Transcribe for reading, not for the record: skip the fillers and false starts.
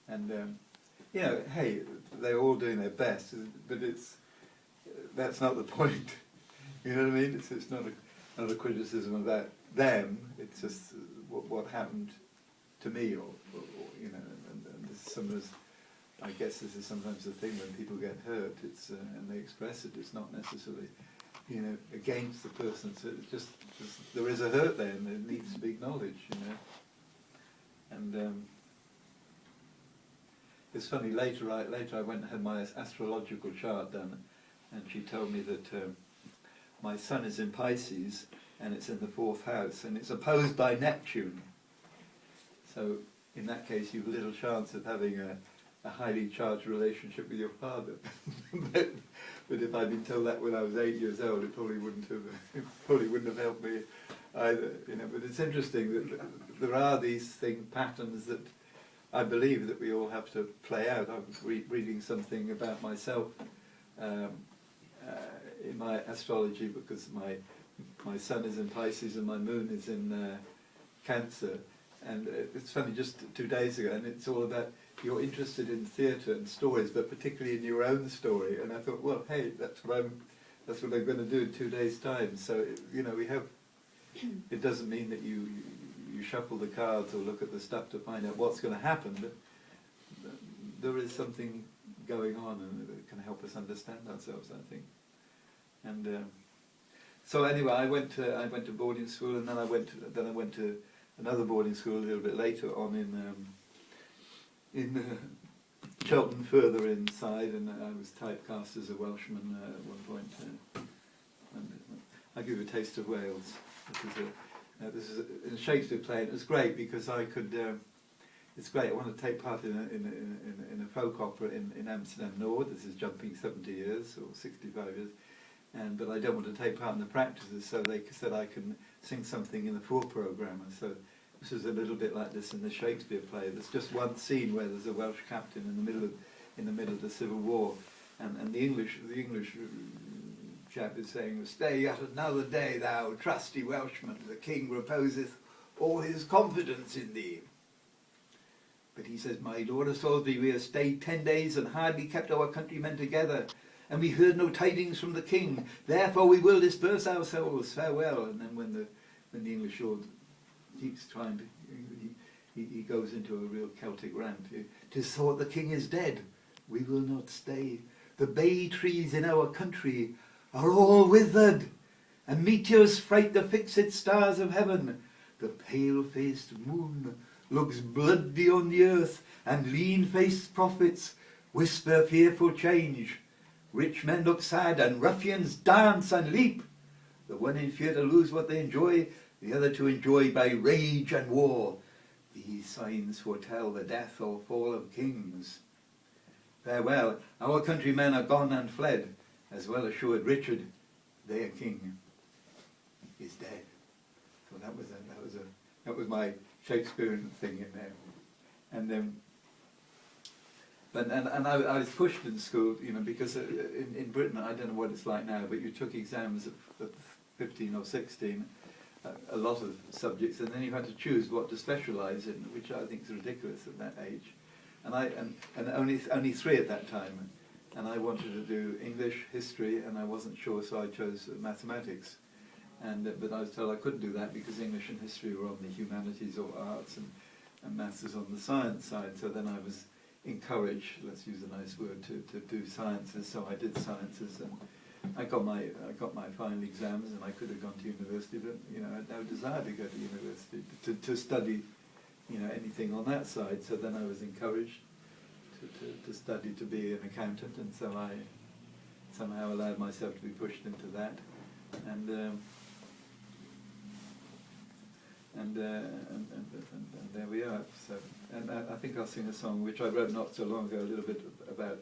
And you know, hey, they're all doing their best, but that's not the point. You know what I mean? It's not a criticism about them. It's just what happened to me, or you know, and this is sometimes, I guess this is sometimes the thing when people get hurt. It's and they express it. It's not necessarily, you know, against the person. So it's just there is a hurt there, and it needs to be acknowledged. You know, and it's funny. Later I went and had my astrological chart done, and she told me that my sun is in Pisces, and it's in the 4th house, and it's opposed by Neptune. So in that case, you've little chance of having a highly charged relationship with your father. but if I'd been told that when I was 8 years old, it probably wouldn't have helped me either. You know, but it's interesting that there are these patterns that I believe that we all have to play out. I was reading something about myself in my astrology, because my sun is in Pisces and my moon is in Cancer. And it's funny, just 2 days ago, and it's all about you're interested in theatre and stories, but particularly in your own story. And I thought, well, hey, that's what I'm going to do in 2 days' time. So you know, we have. It doesn't mean that you shuffle the cards or look at the stuff to find out what's going to happen, but there is something going on, and it can help us understand ourselves, I think. And so anyway, I went to boarding school, and then I went to another boarding school a little bit later on in Cheltenham, further inside, and I was typecast as a Welshman at one point. And I'll give you a taste of Wales. This is a Shakespeare play, and it was great because I could. It's great. I want to take part in a folk opera in Amsterdam North. This is jumping 70 years or 65 years. But I don't want to take part in the practices, so they said I can sing something in the programme. And so this is a little bit like this in the Shakespeare play. There's just one scene where there's a Welsh captain in the middle of the Civil War, and the English chap is saying, "Stay yet another day, thou trusty Welshman. The king reposeth all his confidence in thee." But he says, "My Lord of Salisbury, we have stayed 10 days and hardly kept our countrymen together, and we heard no tidings from the king. Therefore we will disperse our souls. Farewell." And then when the English lord keeps trying to, he goes into a real Celtic rant. "'Tis thought the king is dead. We will not stay. The bay trees in our country are all withered, and meteors fright the fixed stars of heaven. The pale-faced moon looks bloody on the earth, and lean-faced prophets whisper fearful change. Rich men look sad, and ruffians dance and leap. The one in fear to lose what they enjoy, the other to enjoy by rage and war. These signs foretell the death or fall of kings. Farewell, our countrymen are gone and fled, as well assured Richrd, their king, is dead." So that was my Shakespearean thing in there. And I was pushed in school, you know, because in Britain, I don't know what it's like now, but you took exams at 15 or 16, a lot of subjects, and then you had to choose what to specialise in, which I think is ridiculous at that age. And only 3 at that time. And I wanted to do English, history, and I wasn't sure, so I chose mathematics. But I was told I couldn't do that because English and history were on the humanities or arts, and maths is on the science side. So then I was encouraged, let's use a nice word, to do sciences. So I did sciences, and I got my final exams, and I could have gone to university, but you know, I had no desire to go to university to study, you know, anything on that side. So then I was encouraged to study to be an accountant, and so I somehow allowed myself to be pushed into that, and there we are. So, and I think I'll sing a song which I wrote not so long ago, a little bit about